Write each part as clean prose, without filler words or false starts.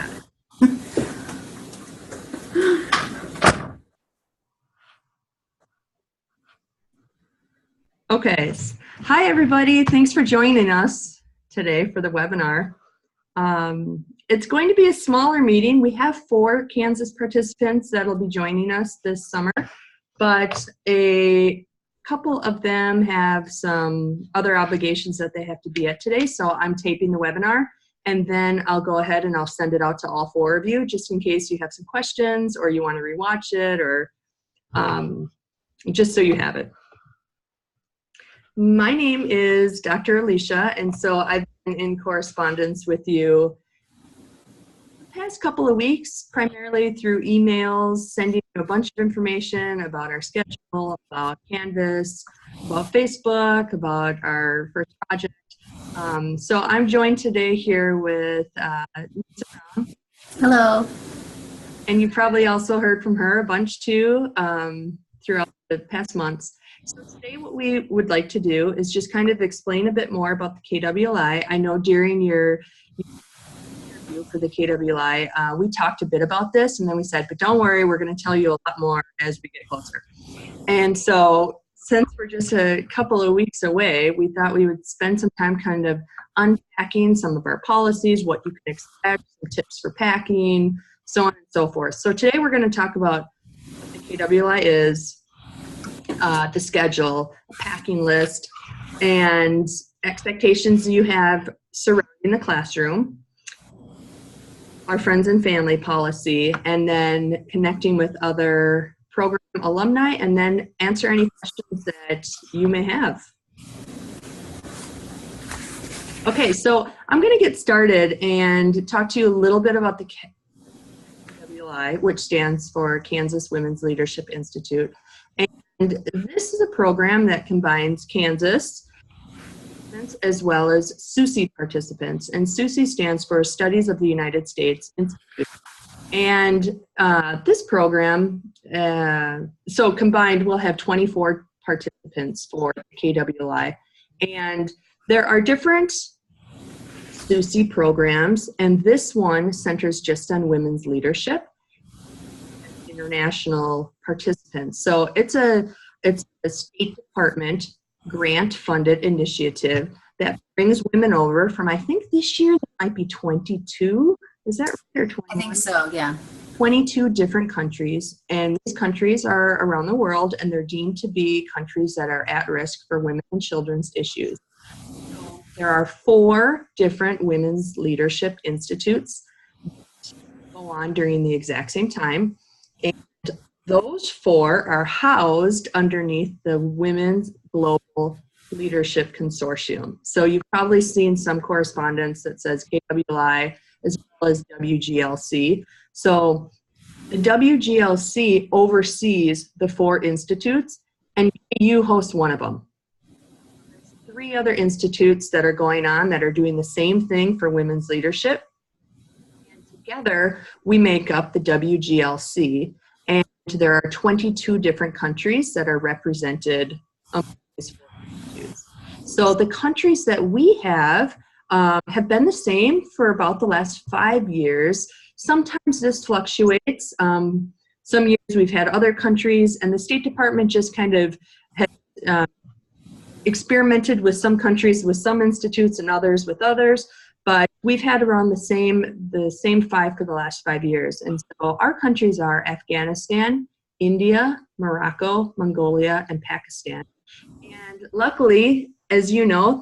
got it. Okay. Hi, everybody. Thanks for joining us today for the webinar. It's going to be a smaller meeting. We have 4 Kansas participants that will be joining us this summer, but a couple of them have some other obligations that they have to be at today, so I'm taping the webinar, and then I'll go ahead and I'll send it out to all 4 of you, just in case you have some questions or you want to rewatch it, or just so you have it. My name is Dr. Alicia, and so I've been in correspondence with you the past couple of weeks, primarily through emails, sending you a bunch of information about our schedule, about Canvas, about Facebook, about our first project. So I'm joined today here with Lisa Brown. Hello. And you probably also heard from her a bunch too throughout the past months. So today what we would like to do is just kind of explain a bit more about the KWLI. I know during your interview for the KWLI, we talked a bit about this, and then we said, but don't worry, we're going to tell you a lot more as we get closer. And so since we're just a couple of weeks away, we thought we would spend some time kind of unpacking some of our policies, what you can expect, some tips for packing, so on and so forth. So today we're going to talk about what the KWLI is, the schedule, packing list, and expectations you have surrounding the classroom, our friends and family policy, and then connecting with other program alumni, and then answer any questions that you may have. Okay, so I'm going to get started and talk to you a little bit about the KWLI, which stands for Kansas Women's Leadership Institute. And this is a program that combines Kansas participants as well as SUSE participants. And SUSE stands for Studies of the United States Institute. And this program, so combined, we'll have 24 participants for KWLI. And there are different SUSE programs, and this one centers just on women's leadership. International participants. So it's a State Department grant-funded initiative that brings women over from, I think this year there might be 22. Is that right? Or 21? I think so, yeah. 22 different countries, and these countries are around the world, and they're deemed to be countries that are at risk for women and children's issues. So there are 4 different women's leadership institutes that go on during the exact same time. And those 4 are housed underneath the Women's Global Leadership Consortium. So you've probably seen some correspondence that says KWLI as well as WGLC. So the WGLC oversees the 4 institutes, and you host one of them. There's 3 other institutes that are going on that are doing the same thing for women's leadership. Together, we make up the WGLC, and there are 22 different countries that are represented among these 4 institutes. So the countries that we have been the same for about the last 5 years. Sometimes this fluctuates. Some years we've had other countries, and the State Department just kind of has experimented with some countries with some institutes and others with others. But we've had around the same 5 for the last 5 years. And so our countries are Afghanistan, India, Morocco, Mongolia, and Pakistan. And luckily, as you know,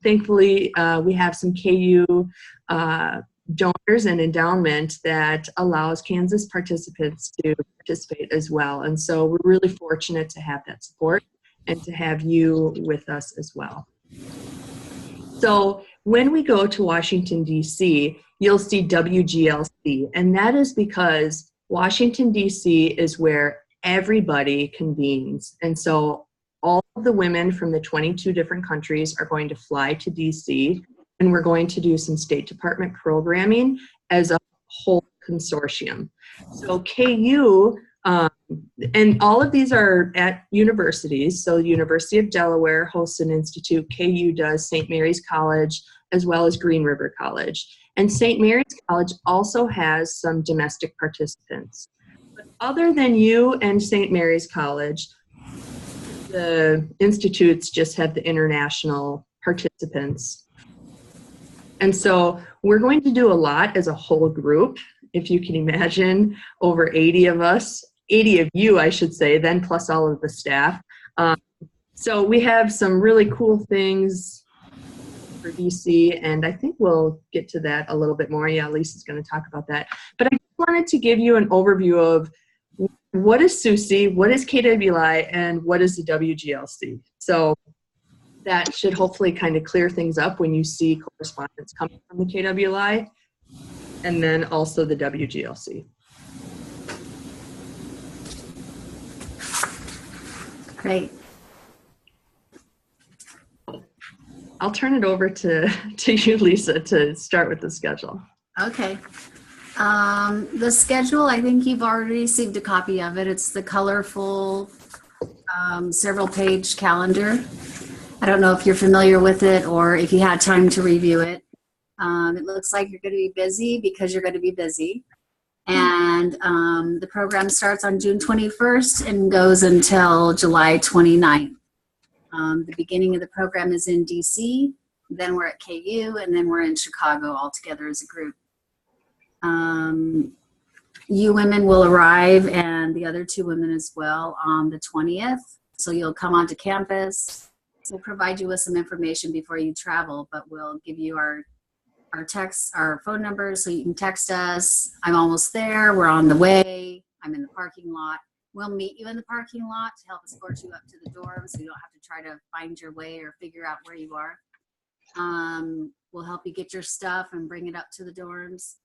thankfully, we have some KU donors and endowment that allows Kansas participants to participate as well. And so we're really fortunate to have that support and to have you with us as well. So when we go to Washington, D.C., you'll see WGLC, and that is because Washington, D.C. is where everybody convenes. And so all of the women from the 22 different countries are going to fly to D.C., and we're going to do some State Department programming as a whole consortium. So KU, and all of these are at universities. So University of Delaware hosts an institute. KU does St. Mary's College as well as Green River College. And St. Mary's College also has some domestic participants. But other than you and St. Mary's College, the institutes just have the international participants. And so we're going to do a lot as a whole group. If you can imagine, over 80 of us, 80 of you, I should say, then plus all of the staff. So we have some really cool things for DC, and I think we'll get to that a little bit more. Yeah, Lisa's going to talk about that. But I wanted to give you an overview of what is SUSE, what is KWLI, and what is the WGLC. So that should hopefully kind of clear things up when you see correspondence coming from the KWLI and then also the WGLC. Great. I'll turn it over to you, Lisa, to start with the schedule. Okay. The schedule, I think you've already received a copy of it. It's the colorful several page calendar. I don't know if you're familiar with it or if you had time to review it. It looks like you're going to be busy because you're going to be busy. And the program starts on June 21st and goes until July 29th. The beginning of the program is in DC, then we're at KU, and then we're in Chicago all together as a group. You women will arrive, and the other 2 women as well, on the 20th. So you'll come onto campus. We'll provide you with some information before you travel, but we'll give you our phone numbers so you can text us. I'm almost there. We're on the way. I'm in the parking lot. We'll meet you in the parking lot to help escort you up to the dorm so you don't have to try to find your way or figure out where you are. We'll help you get your stuff and bring it up to the dorms.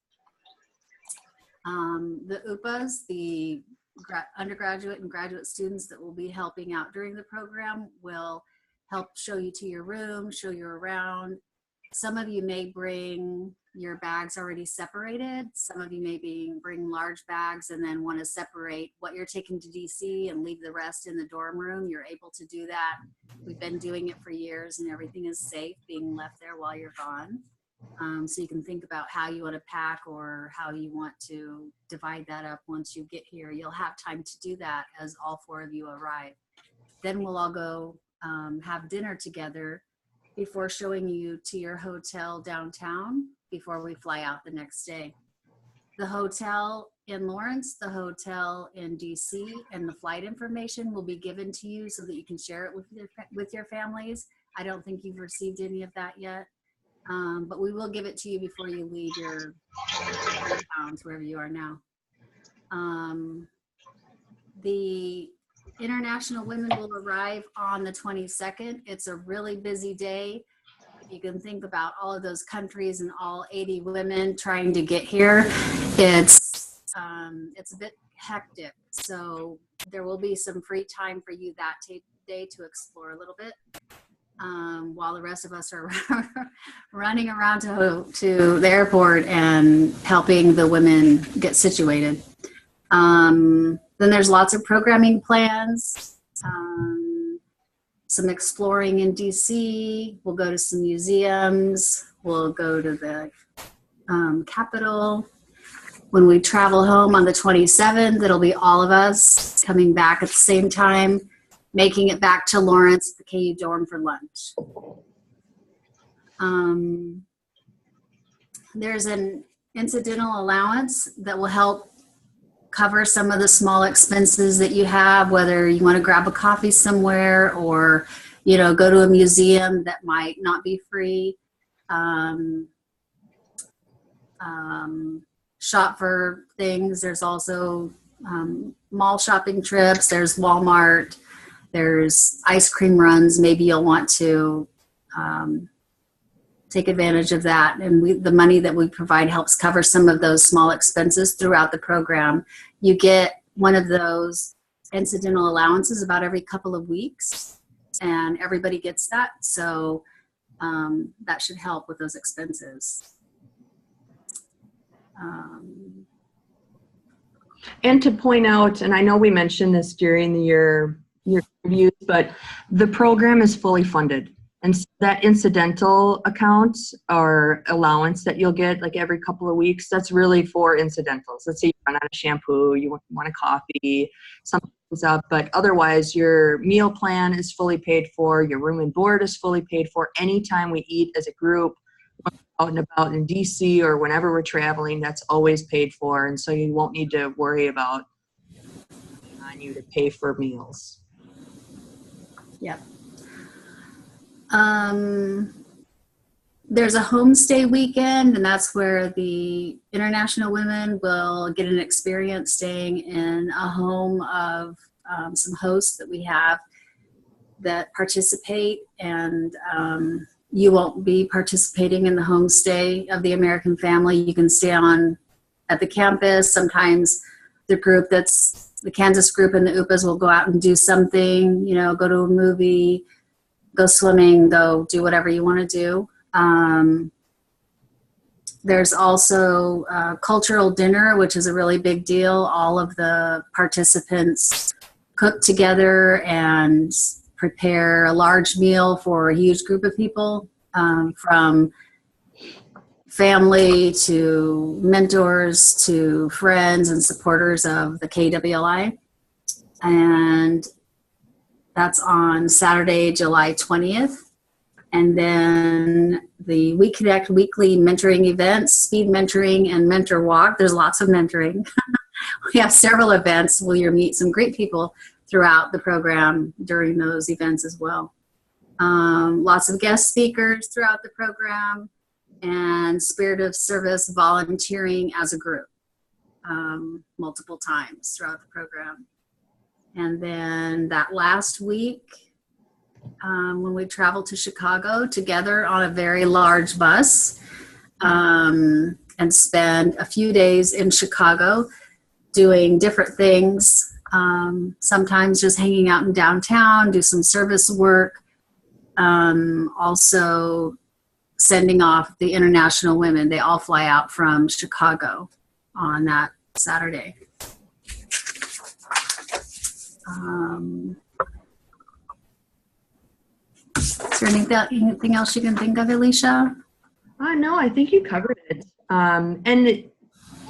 The UPAs, the undergraduate and graduate students that will be helping out during the program, will help show you to your room, show you around. Some of you may bring your bags already separated. Some of you may bring large bags and then want to separate what you're taking to DC and leave the rest in the dorm room. You're able to do that. We've been doing it for years and everything is safe being left there while you're gone. So you can think about how you want to pack or how you want to divide that up once you get here. You'll have time to do that as all 4 of you arrive. Then we'll all go have dinner together before showing you to your hotel downtown before we fly out the next day. The hotel in Lawrence, the hotel in DC, and the flight information will be given to you so that you can share it with your families. I don't think you've received any of that yet, but we will give it to you before you leave your towns, wherever you are now. The international women will arrive on the 22nd. It's a really busy day. You can think about all of those countries and all 80 women trying to get here. It's a bit hectic. So there will be some free time for you that day to explore a little bit, while the rest of us are running around to the airport and helping the women get situated. Then there's lots of programming plans, some exploring in DC. We'll go to some museums. We'll go to the Capitol. When we travel home on the 27th, it'll be all of us coming back at the same time, making it back to Lawrence, the KU dorm for lunch. There's an incidental allowance that will help cover some of the small expenses that you have, whether you want to grab a coffee somewhere or, go to a museum that might not be free. Shop for things. There's also mall shopping trips. There's Walmart. There's ice cream runs. Maybe you'll want to take advantage of that. And the money that we provide helps cover some of those small expenses throughout the program. You get one of those incidental allowances about every couple of weeks, and everybody gets that. So that should help with those expenses. And to point out, and I know we mentioned this during your reviews, but the program is fully funded. And so that incidental account or allowance that you'll get like every couple of weeks, that's really for incidentals. Let's say you run out of shampoo, you want a coffee, something comes up, but otherwise your meal plan is fully paid for, your room and board is fully paid for. Anytime we eat as a group, out and about in DC or whenever we're traveling, that's always paid for. And so you won't need to worry about on you to pay for meals. Yep. There's a homestay weekend, and that's where the international women will get an experience staying in a home of some hosts that we have that participate, and you won't be participating in the homestay of the American family. You can stay on at the campus. Sometimes the group that's the Kansas group and the UPAs will go out and do something, you know, go to a movie, go swimming, go do whatever you want to do. There's also a cultural dinner, which is a really big deal. All of the participants cook together and prepare a large meal for a huge group of people, from family to mentors to friends and supporters of the KWLI. And that's on Saturday, July 20th. And then the We Connect weekly mentoring events, speed mentoring and mentor walk. There's lots of mentoring. We have several events where you'll meet some great people throughout the program during those events as well. Lots of guest speakers throughout the program, and spirit of service volunteering as a group multiple times throughout the program. And then that last week, when we traveled to Chicago together on a very large bus, and spend a few days in Chicago doing different things. Sometimes just hanging out in downtown, do some service work. Also sending off the international women. They all fly out from Chicago on that Saturday. Is there anything else you can think of, Alicia? No, I think you covered it. And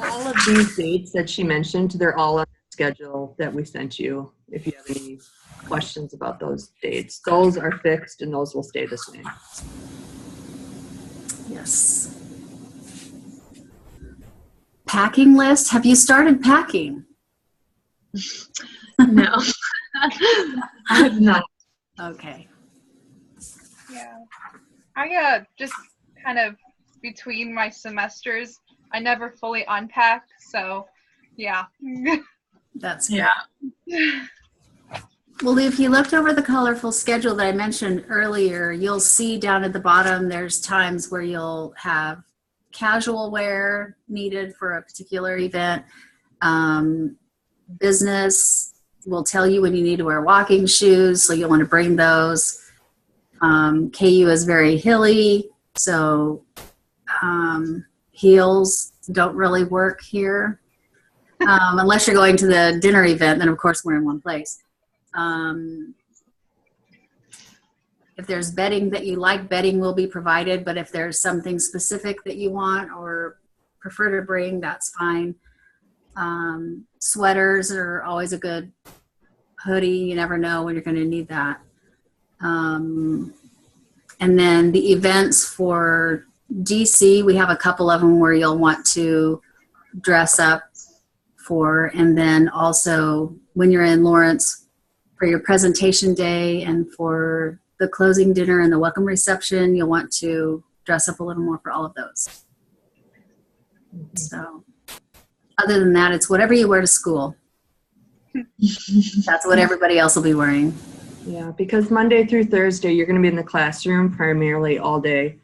all of these dates that she mentioned, they're all on the schedule that we sent you. If you have any questions about those dates, those are fixed and those will stay the same. Yes. Packing list. Have you started packing? No, I have not. Okay. Yeah. I just kind of between my semesters, I never fully unpacked, so yeah. That's good. Yeah. Well, if you looked over the colorful schedule that I mentioned earlier, you'll see down at the bottom there's times where you'll have casual wear needed for a particular event. Business will tell you when you need to wear walking shoes, so you'll want to bring those. KU is very hilly, so heels don't really work here. Unless you're going to the dinner event, then of course we're in one place. If there's bedding that you like, bedding will be provided, but if there's something specific that you want or prefer to bring, that's fine. Sweaters are always a good hoodie. You never know when you're going to need that. And then the events for DC, we have a couple of them where you'll want to dress up for, and then also when you're in Lawrence for your presentation day and for the closing dinner and the welcome reception, you'll want to dress up a little more for all of those. So other than that, it's whatever you wear to school. That's what everybody else will be wearing. Yeah, because Monday through Thursday, you're going to be in the classroom primarily all day.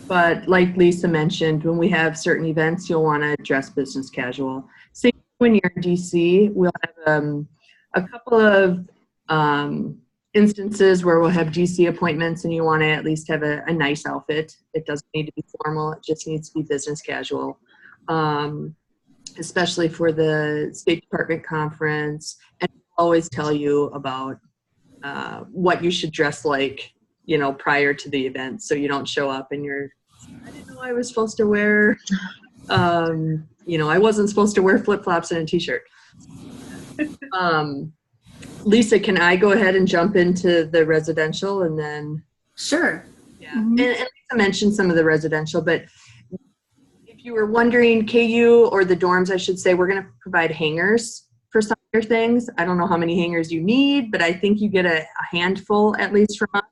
But like Lisa mentioned, when we have certain events, you'll want to dress business casual. Same when you're in DC, we'll have a couple of instances where we'll have DC appointments and you want to at least have a nice outfit. It doesn't need to be formal. It just needs to be business casual. Especially for the State Department conference, and I'll always tell you about what you should dress like prior to the event, so you don't show up and I didn't know I was supposed to wear, I wasn't supposed to wear flip-flops and a t-shirt. Lisa, can I go ahead and jump into the residential and then? Sure. Yeah, and Lisa mentioned some of the residential, but if you were wondering, KU, or the dorms, I should say, we're going to provide hangers for some of your things. I don't know how many hangers you need, but I think you get a handful at least from us.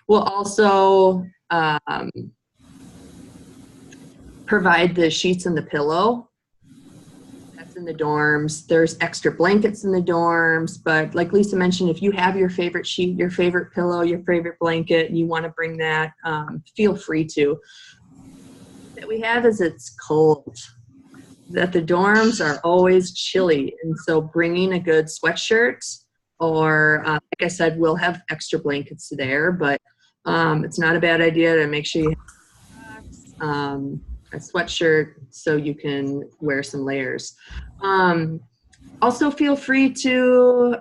We'll also provide the sheets and the pillow. That's in the dorms. There's extra blankets in the dorms, but like Lisa mentioned, if you have your favorite sheet, your favorite pillow, your favorite blanket, and you want to bring that, feel free to. That we have is it's cold. That the dorms are always chilly, and so bringing a good sweatshirt, or like I said, we'll have extra blankets there, but it's not a bad idea to make sure you have a sweatshirt so you can wear some layers. Also feel free to,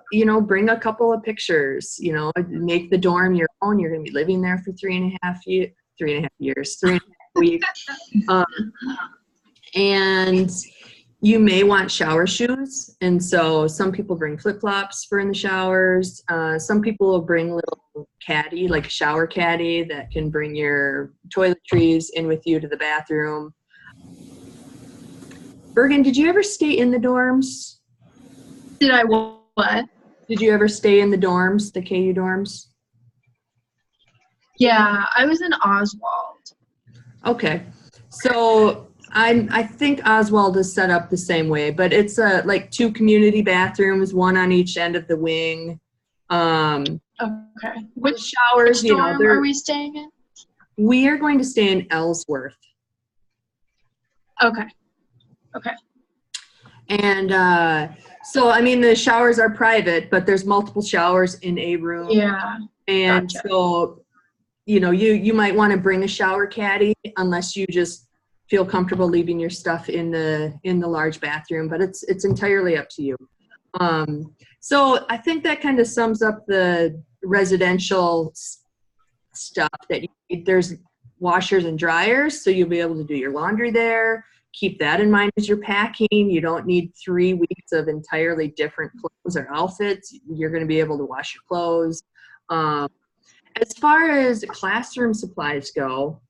bring a couple of pictures, make the dorm your own. You're going to be living there for 3.5 years, 3.5 weeks. And you may want shower shoes. And so some people bring flip-flops for in the showers. Some people will bring a little caddy, like a shower caddy that can bring your toiletries in with you to the bathroom. Bergen, did you ever stay in the dorms? Did I what? Did you ever stay in the dorms, the KU dorms? Yeah, I was in Oswald. Okay. So I think Oswald is set up the same way, but it's like 2 community bathrooms, 1 on each end of the wing. Okay. With showers, Which dorm are we staying in? We are going to stay in Ellsworth. Okay. And so, the showers are private, but there's multiple showers in a room. Yeah. And gotcha. so, you might want to bring a shower caddy unless you just feel comfortable leaving your stuff in the large bathroom, but it's entirely up to you. So I think that kind of sums up the residential stuff that you need. There's washers and dryers, so you'll be able to do your laundry there. Keep that in mind as you're packing. You don't need 3 weeks of entirely different clothes or outfits. You're going to be able to wash your clothes. As far as classroom supplies go,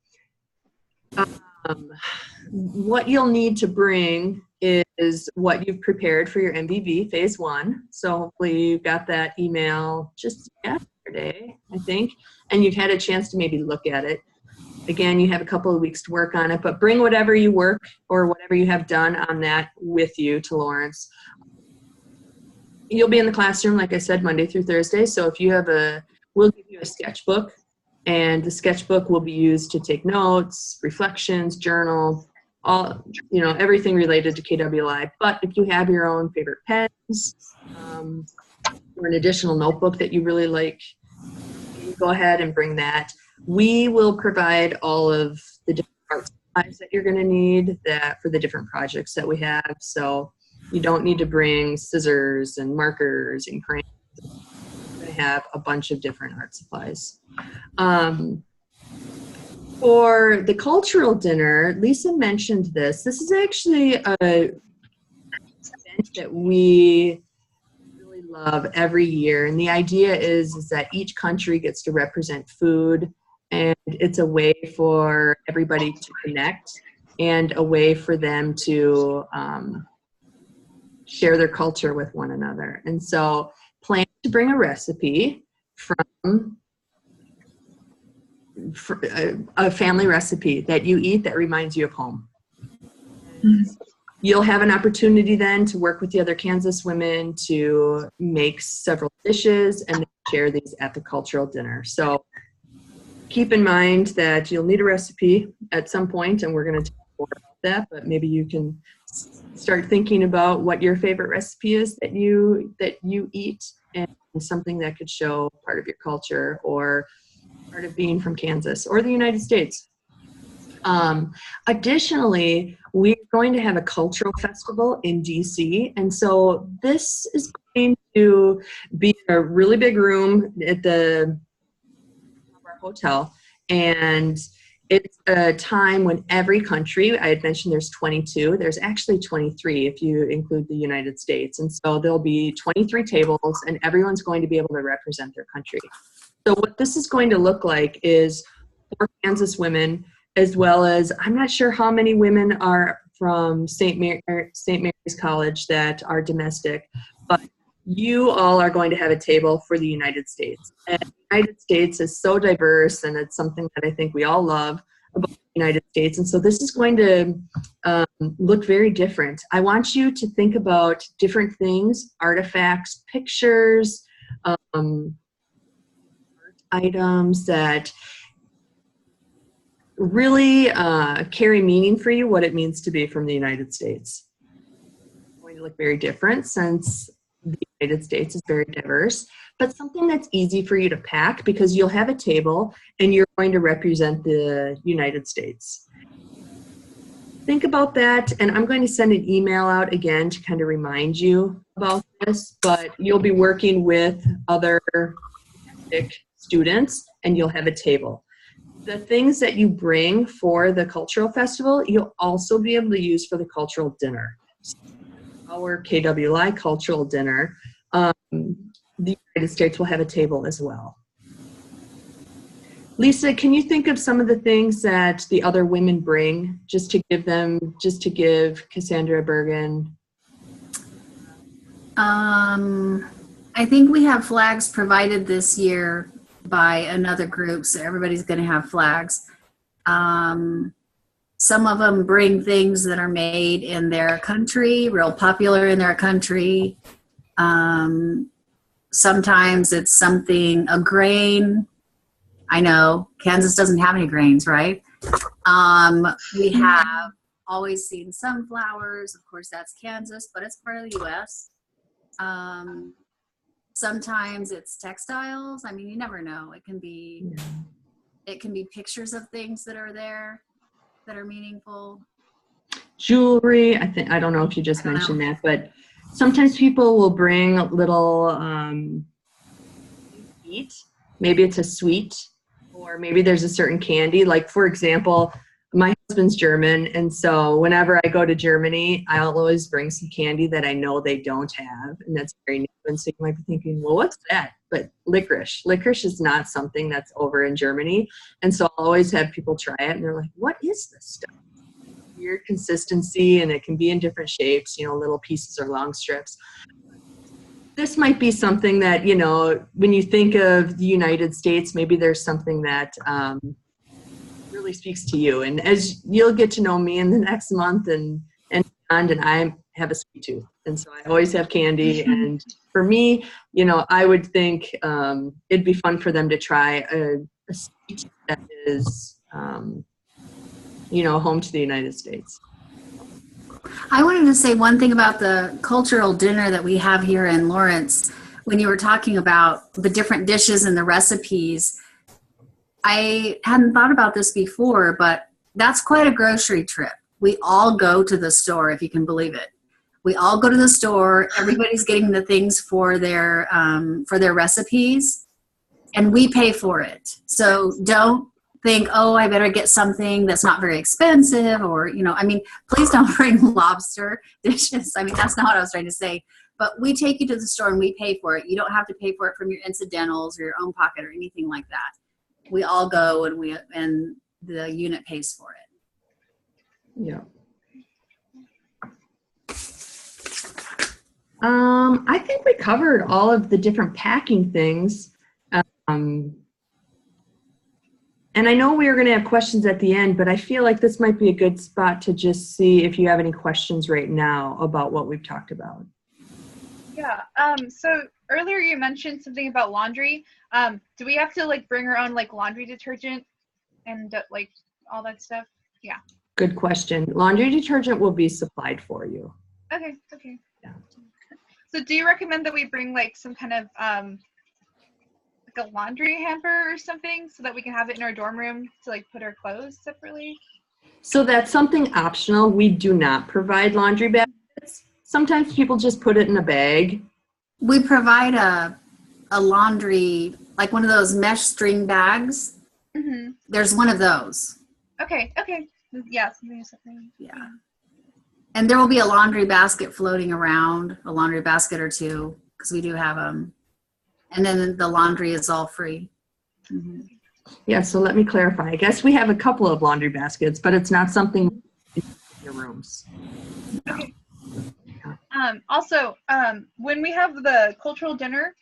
what you'll need to bring is what you've prepared for your MVV phase 1. So hopefully you got that email just yesterday, I think, and you've had a chance to maybe look at it. Again, you have a couple of weeks to work on it, but bring whatever you work or whatever you have done on that with you to Lawrence. You'll be in the classroom, like I said, Monday through Thursday. So if you have we'll give you a sketchbook, and the sketchbook will be used to take notes, reflections, journal, all, everything related to KWLI. But if you have your own favorite pens, or an additional notebook that you really like, you go ahead and bring that. We will provide all of the different art supplies that you're going to need for the different projects that we have. So you don't need to bring scissors and markers and crayons. We're going to have a bunch of different art supplies. For the cultural dinner, Lisa mentioned this. This is actually a event that we really love every year. And the idea is that each country gets to represent food. And it's a way for everybody to connect and a way for them to share their culture with one another. And so plan to bring a recipe from a family recipe that you eat that reminds you of home. You'll have an opportunity then to work with the other Kansas women to make several dishes and share these at the cultural dinner. So keep in mind that you'll need a recipe at some point, and we're going to talk more about that, but maybe you can start thinking about what your favorite recipe is that you eat, and something that could show part of your culture or part of being from Kansas or the United States. Additionally, we're going to have a cultural festival in DC, and so this is going to be a really big room at the hotel. And it's a time when every country, I had mentioned there's 22, there's actually 23 if you include the United States. And so there'll be 23 tables and everyone's going to be able to represent their country. So what this is going to look like is 4 Kansas women, as well as, I'm not sure how many women are from St. Mary's College that are domestic, but you all are going to have a table for the United States. And the United States is so diverse, and it's something that I think we all love about the United States. And so this is going to look very different. I want you to think about different things, artifacts, pictures, items that really carry meaning for you, what it means to be from the United States. It's going to look very different since the United States is very diverse, but something that's easy for you to pack because you'll have a table and you're going to represent the United States. Think about that, and I'm going to send an email out again to kind of remind you about this, but you'll be working with other students and you'll have a table. The things that you bring for the cultural festival, you'll also be able to use for the cultural dinner. Our KWI cultural dinner, the United States will have a table as well. Lisa, can you think of some of the things that the other women bring, just to give Cassandra Bergen? I think we have flags provided this year by another group, so everybody's going to have flags. Some of them bring things that are made in their country, real popular in their country. Sometimes it's something, a grain. I know Kansas doesn't have any grains, right? We have always seen sunflowers. Of course, that's Kansas, but it's part of the U.S. Sometimes it's textiles. I mean, you never know. It can be pictures of things that are there that are meaningful. Jewelry, I don't know if you just mentioned that, but sometimes people will bring little eat. Maybe it's a sweet, or maybe there's a certain candy. Like, for example, my husband's German, and so whenever I go to Germany, I'll always bring some candy that I know they don't have, and that's very new. And so you might be thinking, well, what's that? But licorice. Licorice is not something that's over in Germany, and so I'll always have people try it, and they're like, what is this stuff? Weird consistency, and it can be in different shapes, little pieces or long strips. This might be something that, when you think of the United States, maybe there's something that really speaks to you. And as you'll get to know me in the next month and I have a sweet tooth. And so I always have candy. And for me, I would think it'd be fun for them to try a sweet that is, home to the United States. I wanted to say one thing about the cultural dinner that we have here in Lawrence. When you were talking about the different dishes and the recipes, I hadn't thought about this before, but that's quite a grocery trip. We all go to the store, if you can believe it. We all go to the store. Everybody's getting the things for their recipes, and we pay for it. So don't think, oh, I better get something that's not very expensive, or, please don't bring lobster dishes. That's not what I was trying to say. But we take you to the store and we pay for it. You don't have to pay for it from your incidentals or your own pocket or anything like that. We all go and the unit pays for it. Yeah. I think we covered all of the different packing things. And I know we were going to have questions at the end, but I feel like this might be a good spot to just see if you have any questions right now about what we've talked about. Yeah. So earlier you mentioned something about laundry. Do we have to bring our own laundry detergent and all that stuff? Yeah. Good question. Laundry detergent will be supplied for you. Okay. Yeah. So do you recommend that we bring some kind of a laundry hamper or something so that we can have it in our dorm room to put our clothes separately? So that's something optional. We do not provide laundry baskets. Sometimes people just put it in a bag. We provide a laundry, one of those mesh string bags Mm-hmm. There's one of those. Okay. Okay. Yeah. Something. Yeah. And there will be a laundry basket floating around, a laundry basket or two, because we do have them. And then the laundry is all free. Mhm. Yeah, so let me clarify. I guess we have a couple of laundry baskets, but it's not something in your rooms. Also, when we have the cultural dinner,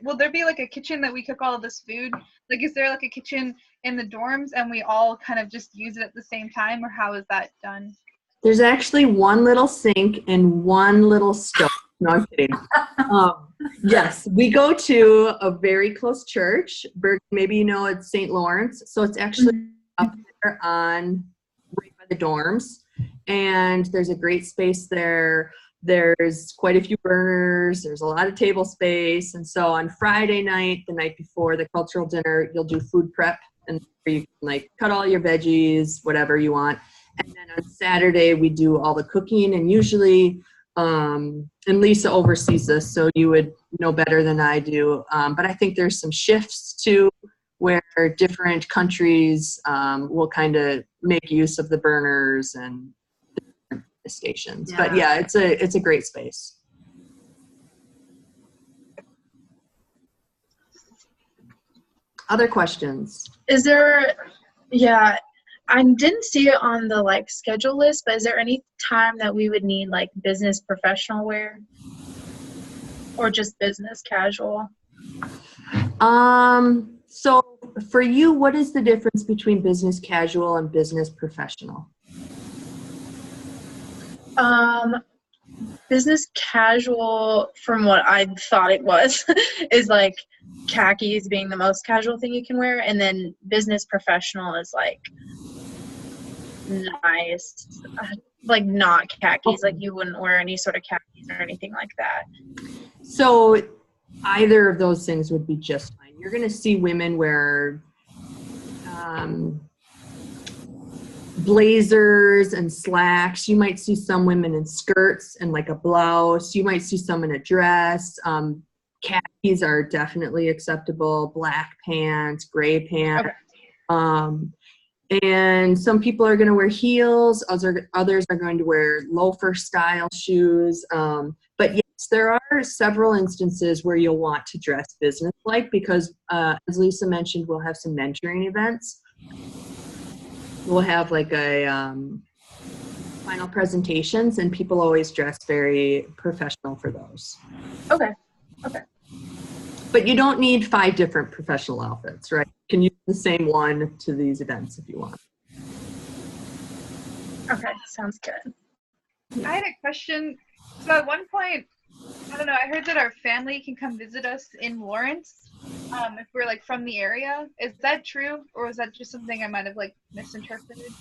will there be like a kitchen that we cook all of this food? Like, is there like a kitchen in the dorms and we all kind of just use it at the same time, or how is that done? There's actually one little sink and one little stove. No, I'm kidding. Yes, we go to a very close church. Maybe you know it's St. Lawrence. So it's actually up there on right by the dorms. And there's a great space there. There's quite a few burners. There's a lot of table space. And so on Friday night, the night before the cultural dinner, you'll do food prep. And you can like cut all your veggies, whatever you want. And then on Saturday, we do all the cooking. And usually, and Lisa oversees this, so you would know better than I do. But I think there's some shifts too, where different countries will kind of make use of the burners and the stations. Yeah. But yeah, it's a great space. Other questions? Is there, yeah, I didn't see it on the like schedule list, but is there any time that we would need like business professional wear or just business casual? So for you, what is the difference between business casual and business professional? Business casual, from what I thought it was, is like khakis being the most casual thing you can wear, and then business professional is like nice, like not khakis, like you wouldn't wear any sort of khakis or anything like that. So either of those things would be just fine. You're going to see women wear blazers and slacks. You might see some women in skirts and like a blouse. You might see some in a dress. Khakis are definitely acceptable. Black pants, gray pants. Okay. And some people are going to wear heels. Others are going to wear loafer style shoes. But yes, there are several instances where you'll want to dress business-like because, as Lisa mentioned, we'll have some mentoring events. We'll have like a final presentations, and people always dress very professional for those. Okay. But you don't need 5 different professional outfits, right? You can use the same one to these events if you want. Okay, sounds good. I had a question. So at one point, I don't know, I heard that our family can come visit us in Lawrence if we're like from the area. Is that true, or is that just something I might have like misinterpreted?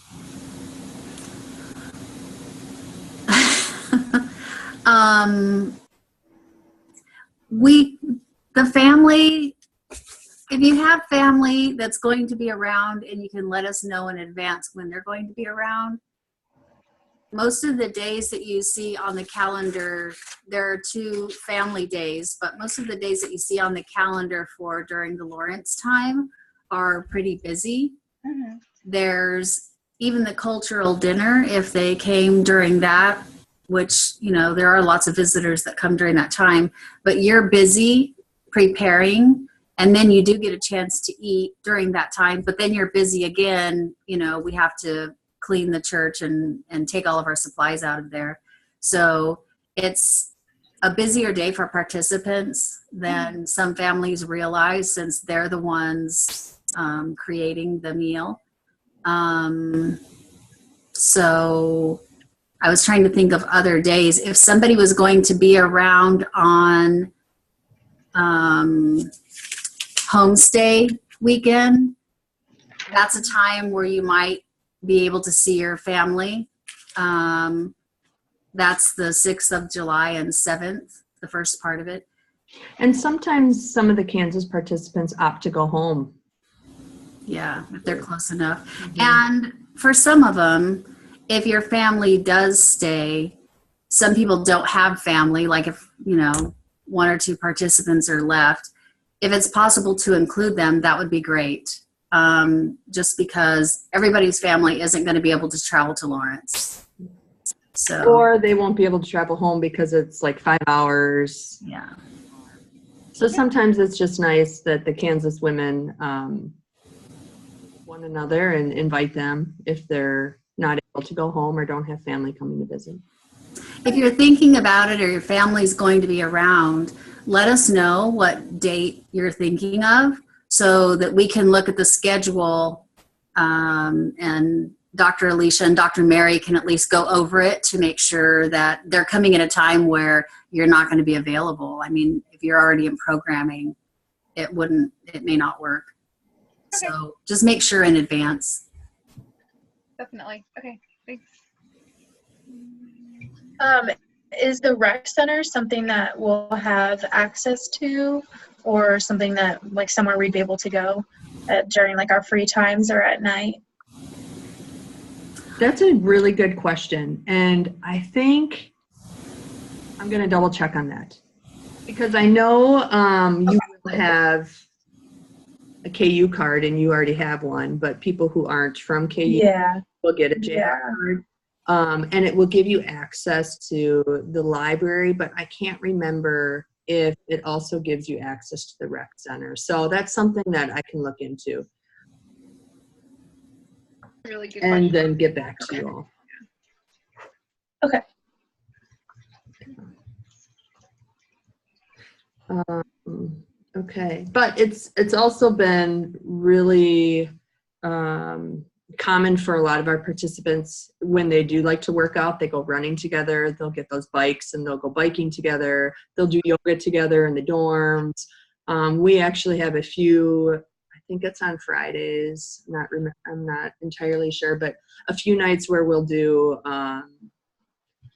The family, if you have family that's going to be around and you can let us know in advance when they're going to be around, most of the days that you see on the calendar, there are 2 family days, but most of the days that you see on the calendar for during the Lawrence time are pretty busy. Mm-hmm. There's even the cultural dinner, if they came during that, which, you know, there are lots of visitors that come during that time, but you're busy preparing, and then you do get a chance to eat during that time, but then you're busy again. You know, we have to clean the church and take all of our supplies out of there. So it's a busier day for participants than some families realize, since they're the ones creating the meal. So I was trying to think of other days. If somebody was going to be around on homestay weekend, that's a time where you might be able to see your family. That's the 6th of July and 7th, the first part of it. And sometimes some of the Kansas participants opt to go home. Yeah, if they're close enough. Mm-hmm. And for some of them, if your family does stay, some people don't have family, like if, you know, 1 or 2 participants are left, if it's possible to include them, that would be great. just because everybody's family isn't going to be able to travel to Lawrence. So, Or they won't be able to travel home because it's like 5 hours. yeah. So sometimes it's just nice that the Kansas women one another and invite them if they're not able to go home or don't have family coming to visit. If you're thinking about it or your family's going to be around, let us know what date you're thinking of so that we can look at the schedule, and Dr. Alicia and Dr. Mary can at least go over it to make sure that they're coming at a time where you're not going to be available. I mean, if you're already in programming, it may not work. Okay. So just make sure in advance. Definitely. Okay, thanks. Is the rec center something that we'll have access to, or something that like somewhere we'd be able to go during like our free times or at night? That's a really good question. And I think I'm going to double check on that. Because I know you will have a KU card and you already have one, but people who aren't from KU Yeah. will get a JR Yeah. card. And it will give you access to the library, but I can't remember if it also gives you access to the rec center. So that's something that I can look into Really good and question. then get back to you all. Okay. Okay, but it's also been really common for a lot of our participants when they do like to work out, they go running together, they'll get those bikes and they'll go biking together, they'll do yoga together in the dorms. We actually have a few, I think it's on Fridays, I'm not entirely sure, but a few nights where we'll do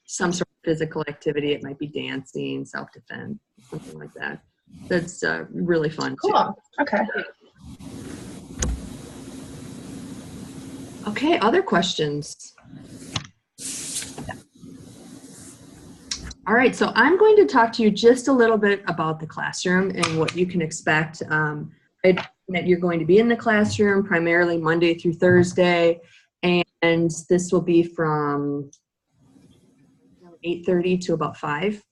some sort of physical activity. It might be dancing, self-defense, something like that. That's really fun too. Cool. Okay. Okay, other questions? All right, so I'm going to talk to you just a little bit about the classroom and what you can expect. That you're going to be in the classroom primarily Monday through Thursday, and this will be from 8:30 to about 5.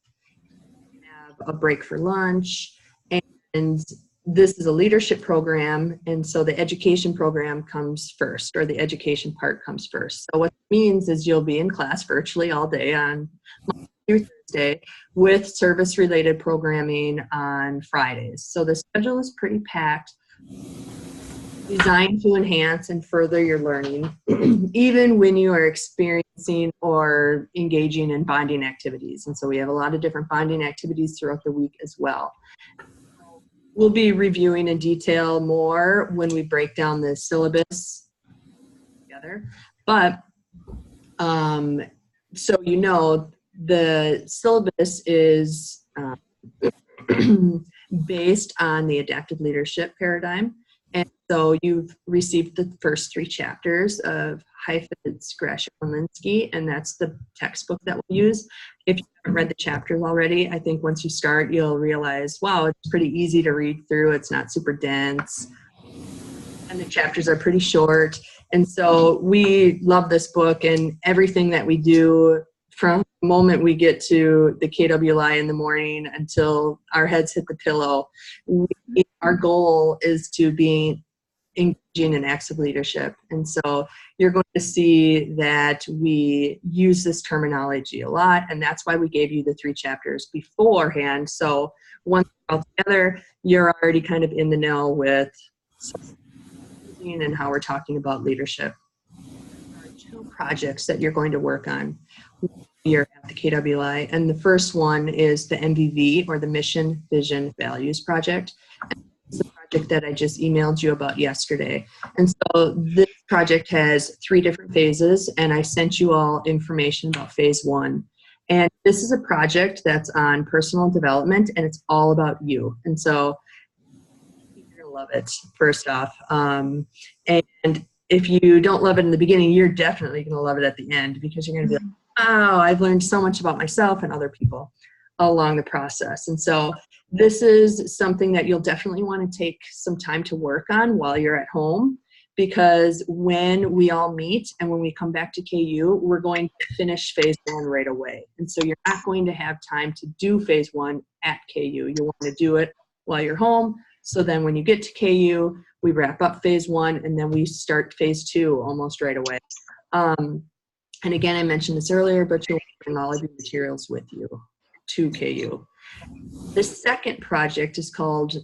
We have a break for lunch, and this is a leadership program, and so the education program comes first, or the education part comes first. So what it means is you'll be in class virtually all day on Monday through Thursday with service-related programming on Fridays. So the schedule is pretty packed, designed to enhance and further your learning, even when you are experiencing or engaging in bonding activities. And so we have a lot of different bonding activities throughout the week as well. We'll be reviewing in detail more when we break down the syllabus together. But so you know, the syllabus is based on the adaptive leadership paradigm. And so you've received the first 3 chapters of Heifetz, Gresham, and Linsky, and that's the textbook that we'll use. If you haven't read the chapters already, I think once you start, you'll realize, wow, it's pretty easy to read through. It's not super dense, and the chapters are pretty short. And so we love this book, and everything that we do from the moment we get to the KWLI in the morning until our heads hit the pillow, our goal is to be engaging in acts of leadership. And so you're going to see that we use this terminology a lot, and that's why we gave you the 3 chapters beforehand. So once we're all together, you're already kind of in the know with and how we're talking about leadership. There are 2 projects that you're going to work on here at the KWI, and the first one is the MVV, or the Mission, Vision, Values Project. It's the project that I just emailed you about yesterday. And so this project has 3 different phases, and I sent you all information about phase 1. And this is a project that's on personal development, and it's all about you. And so you're gonna love it, first off. And if you don't love it in the beginning, you're definitely gonna love it at the end, because you're gonna be like, oh, I've learned so much about myself and other people. along the process. And so this is something that you'll definitely want to take some time to work on while you're at home, because when we all meet and when we come back to KU, we're going to finish phase 1 right away. And so you're not going to have time to do phase 1 at KU. You want to do it while you're home. So then when you get to KU, we wrap up phase 1 and then we start phase 2 almost right away. And again, I mentioned this earlier, but you'll bring all of your materials with you to KU. The second project is called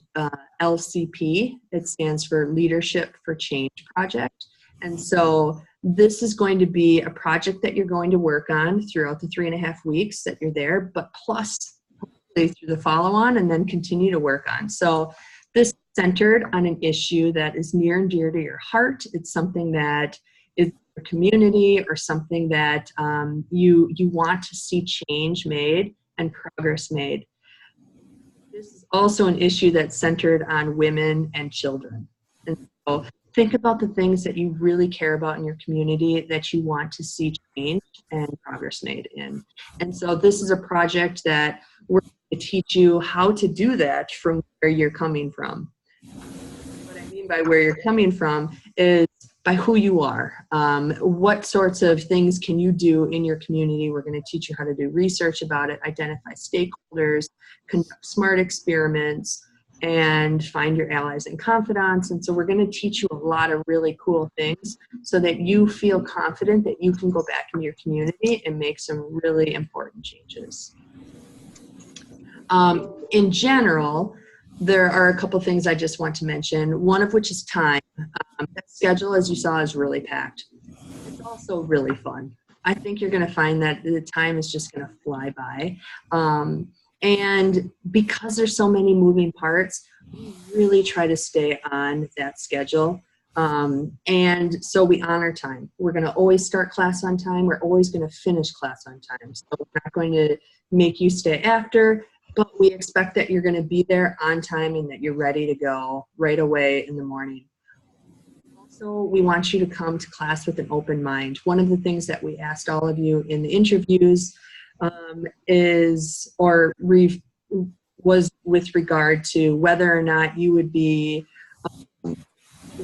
LCP. It stands for Leadership for Change Project. And so this is going to be a project that you're going to work on throughout the 3.5 weeks that you're there, but plus through the follow-on and then continue to work on. So this is centered on an issue that is near and dear to your heart. It's something that is a community or something that you want to see change made and progress made. This is also an issue that's centered on women and children. And so think about the things that you really care about in your community that you want to see change and progress made in. And so this is a project that we're going to teach you how to do that from where you're coming from. What I mean by where you're coming from is by who you are. What sorts of things can you do in your community? We're going to teach you how to do research about it, identify stakeholders, conduct SMART experiments, and find your allies and confidants. And so we're going to teach you a lot of really cool things so that you feel confident that you can go back in your community and make some really important changes. In general, there are a couple things I just want to mention, one of which is time. That schedule, as you saw, is really packed. It's also really fun. I think you're going to find that the time is just going to fly by. And because there's so many moving parts, we really try to stay on that schedule. And so we honor time. We're going to always start class on time. We're always going to finish class on time. So we're not going to make you stay after, but we expect that you're going to be there on time and that you're ready to go right away in the morning. Also, we want you to come to class with an open mind. One of the things that we asked all of you in the interviews was with regard to whether or not you would be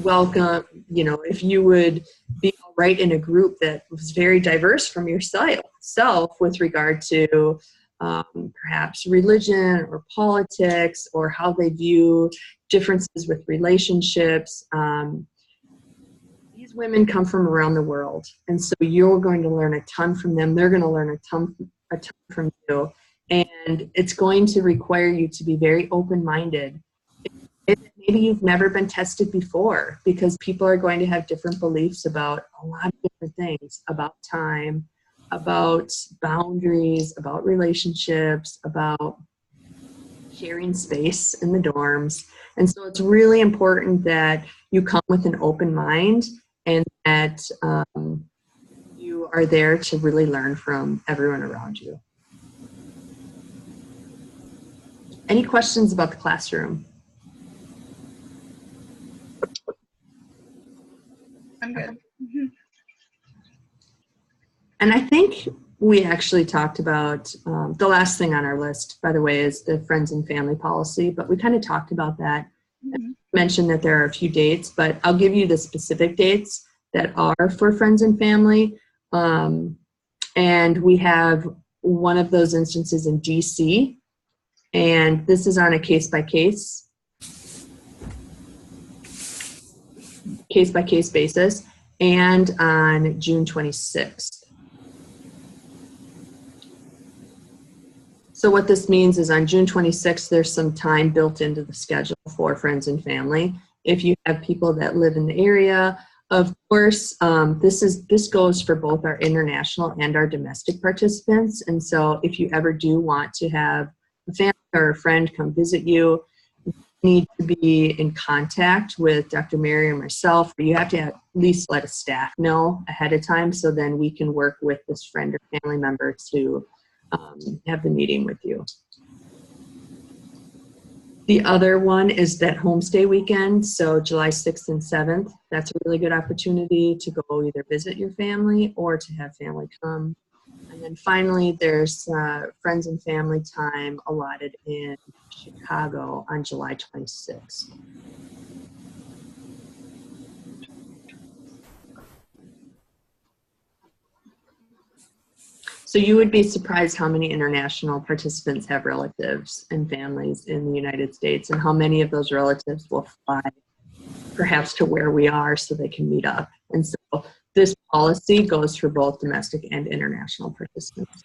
welcome, if you would be all right in a group that was very diverse from yourself with regard to perhaps religion or politics or how they view differences with relationships. These women come from around the world, and so you're going to learn a ton from them. They're going to learn a ton from you, and it's going to require you to be very open-minded. Maybe you've never been tested before, because people are going to have different beliefs about a lot of different things, about time, about boundaries, about relationships, about sharing space in the dorms. And so it's really important that you come with an open mind and that you are there to really learn from everyone around you. Any questions about the classroom? I'm good. And I think we actually talked about, the last thing on our list, by the way, is the friends and family policy, but we kind of talked about that. Mm-hmm. Mentioned that there are a few dates, but I'll give you the specific dates that are for friends and family. And we have one of those instances in DC, and this is on a case-by-case basis, and on June 26th. So what this means is on June 26th, there's some time built into the schedule for friends and family. If you have people that live in the area, of course, this goes for both our international and our domestic participants. And so if you ever do want to have a family or a friend come visit you, you need to be in contact with Dr. Mary or myself, or you have to at least let a staff know ahead of time, so then we can work with this friend or family member to have the meeting with you. The other one is that homestay weekend, so July 6th and 7th. That's a really good opportunity to go either visit your family or to have family come. And then finally, there's friends and family time allotted in Chicago on July 26th. So you would be surprised how many international participants have relatives and families in the United States, and how many of those relatives will fly perhaps to where we are so they can meet up. And so this policy goes for both domestic and international participants.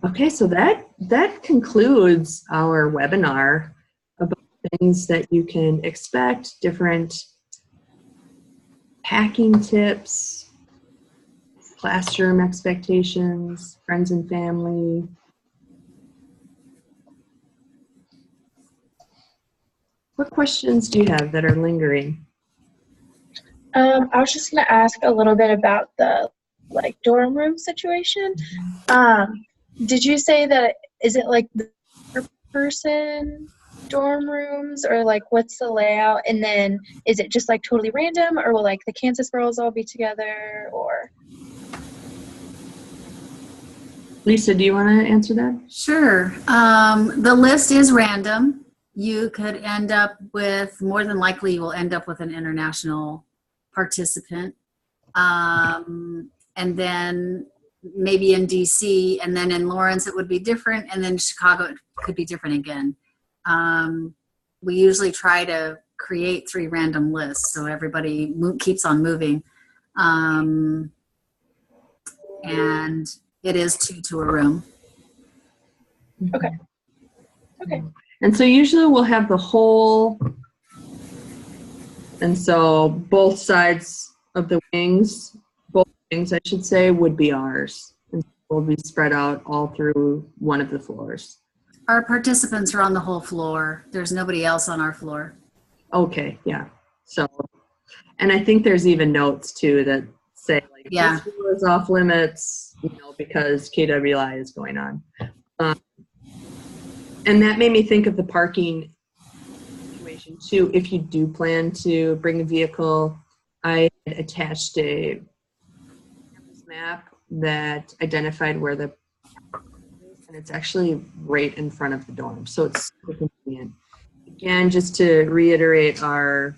Okay, so that concludes our webinar about things that you can expect, different packing tips, classroom expectations, friends and family. What questions do you have that are lingering? I was just gonna ask a little bit about the like dorm room situation. Did you say that is it like the person dorm rooms, or like what's the layout? And then is it just like totally random, or will like the Kansas girls all be together, or? Lisa, do you want to answer that? Sure. The list is random. You could end up with, more than likely, you will end up with an international participant. And then maybe in DC, and then in Lawrence it would be different, and then Chicago it could be different again. We usually try to create 3 random lists so everybody keeps on moving. And it is 2 to a room. Okay. Okay. And so usually we'll have the whole, and so both sides of the wings, both wings I should say, would be ours. And we'll be spread out all through one of the floors. Our participants are on the whole floor. There's nobody else on our floor. Okay, yeah. So, and I think there's even notes too that say like, Yeah. this floor is off limits, you know, because KWI is going on. And that made me think of the parking situation too. If you do plan to bring a vehicle, I attached a map that identified where the, and it's actually right in front of the dorm. So it's super convenient. Again, just to reiterate our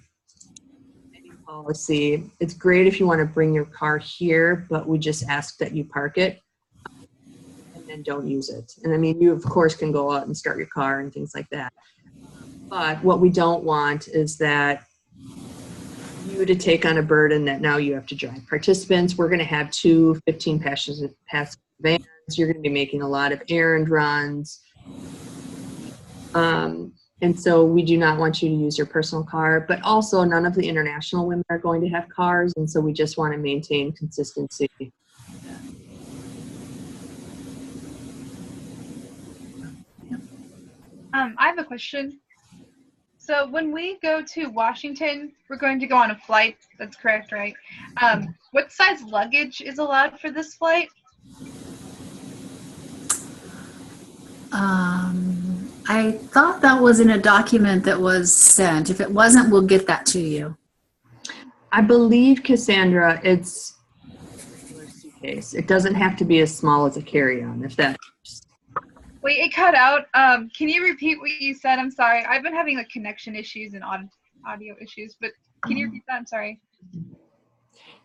policy, it's great if you want to bring your car here, but we just ask that you park it and don't use it. And I mean, you of course can go out and start your car and things like that. But what we don't want is that you to take on a burden that now you have to drive. Participants, we're going to have 2 15-passenger vans. You're going to be making a lot of errand runs. And so we do not want you to use your personal car, but also none of the international women are going to have cars. And so we just want to maintain consistency. I have a question. So when we go to Washington, we're going to go on a flight. That's correct, right? What size luggage is allowed for this flight? I thought that was in a document that was sent. If it wasn't, we'll get that to you. I believe, Cassandra, it's a regular suitcase. It doesn't have to be as small as a carry-on, if that helps. Wait, it cut out. Can you repeat what you said? I'm sorry. I've been having like connection issues and audio issues, but can you repeat that? I'm sorry.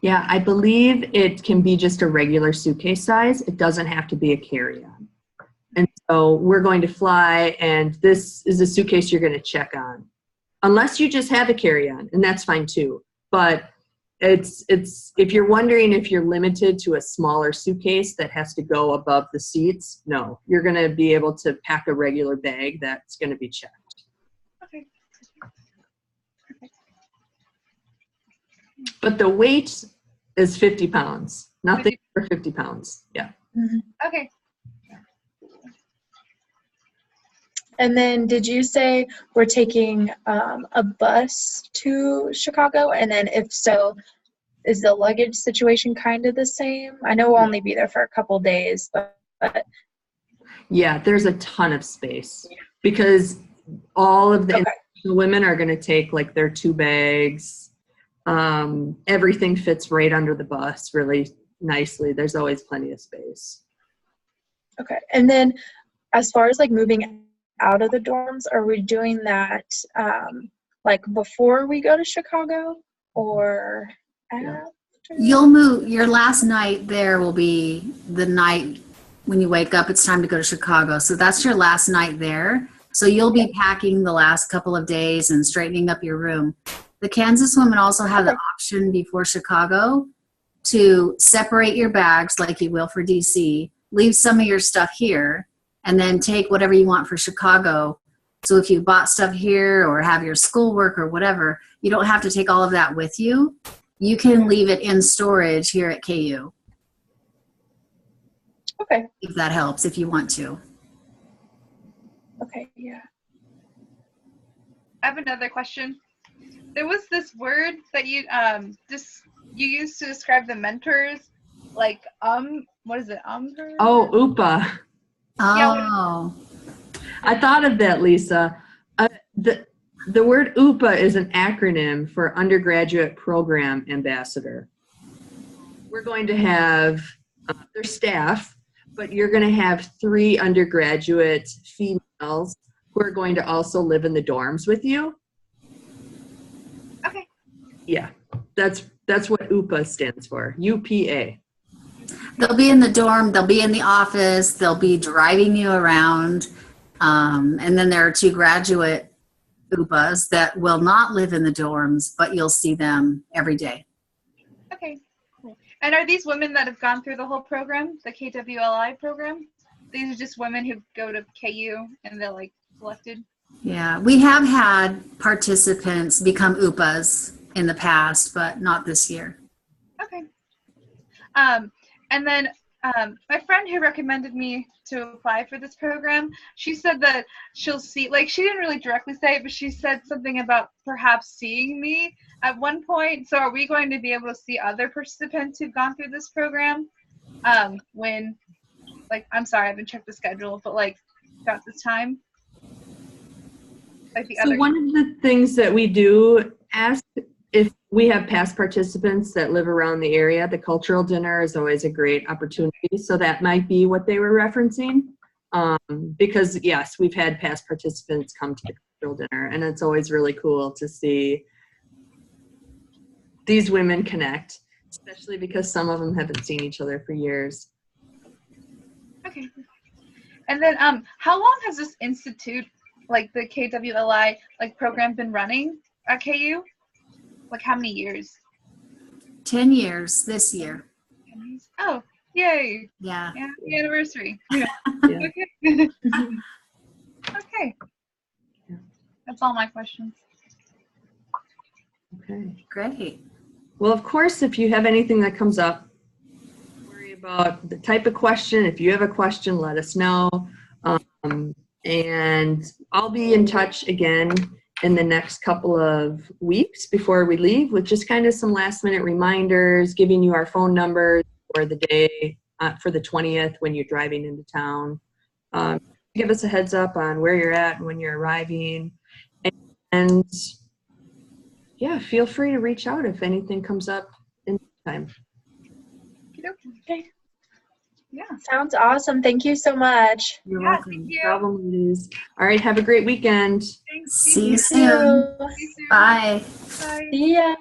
Yeah, I believe it can be just a regular suitcase size. It doesn't have to be a carry-on. And so we're going to fly, and this is a suitcase you're going to check on. Unless you just have a carry-on, and that's fine too. But it's if you're wondering if you're limited to a smaller suitcase that has to go above the seats, no. You're going to be able to pack a regular bag that's going to be checked. Okay. But the weight is 50 pounds. Nothing over 50 pounds. Yeah. Okay. And then did you say we're taking a bus to Chicago? And then if so, is the luggage situation kind of the same? I know we'll only be there for a couple days, but Yeah, there's a ton of space because all of the international women are going to take like their 2 bags. Everything fits right under the bus really nicely. There's always plenty of space. Okay. And then as far as like moving out of the dorms, are we doing that like before we go to Chicago or after? You'll move. Your last night there will be the night when you wake up. It's time to go to Chicago. So that's your last night there. So you'll be packing the last couple of days and straightening up your room. The Kansas women also have the option before Chicago to separate your bags like you will for DC, leave some of your stuff here, and then take whatever you want for Chicago. So if you bought stuff here or have your schoolwork or whatever, you don't have to take all of that with you. You can leave it in storage here at KU. Okay. If that helps, if you want to. Okay. Yeah. I have another question. There was this word that you used to describe the mentors, like what is it? Oh, UPA. Oh. I thought of that, Lisa. The word UPA is an acronym for Undergraduate Program Ambassador. We're going to have their staff, but you're going to have 3 undergraduate females who are going to also live in the dorms with you. Okay. Yeah, that's what UPA stands for. UPA. They'll be in the dorm, they'll be in the office, they'll be driving you around. And then there are 2 graduate UPAs that will not live in the dorms, but you'll see them every day. Okay. Cool. And are these women that have gone through the whole program, the KWLI program? These are just women who go to KU and they're like selected? Yeah, we have had participants become UPAs in the past, but not this year. Okay. And then my friend who recommended me to apply for this program, she said that she'll see, like she didn't really directly say it, but she said something about perhaps seeing me at one point. So are we going to be able to see other participants who've gone through this program when, like, I'm sorry, I haven't checked the schedule, but like about this time? Like the So one of the things that we do ask, if we have past participants that live around the area, the cultural dinner is always a great opportunity. So that might be what they were referencing. Because yes, we've had past participants come to the cultural dinner, and it's always really cool to see these women connect, especially because some of them haven't seen each other for years. Okay. And then how long has this institute, like the KWLI like program, been running at KU? Like how many years? 10 years this year. Oh, yay. Yeah. Yeah, the anniversary. Yeah. Yeah. Okay. Okay. That's all my questions. Okay. Great. Well, of course, if you have anything that comes up, don't worry about the type of question. If you have a question, let us know. And I'll be in touch again in the next couple of weeks before we leave with just kind of some last minute reminders, giving you our phone numbers for the day, for the 20th when you're driving into town. Give us a heads up on where you're at and when you're arriving. And yeah, feel free to reach out if anything comes up in time. Okay. Yeah. Sounds awesome. Thank you so much. You're Yeah, welcome. thank No you. problem, ladies. All right, have a great weekend. Thanks. See you See soon. you. See you soon. Bye. Bye. See ya.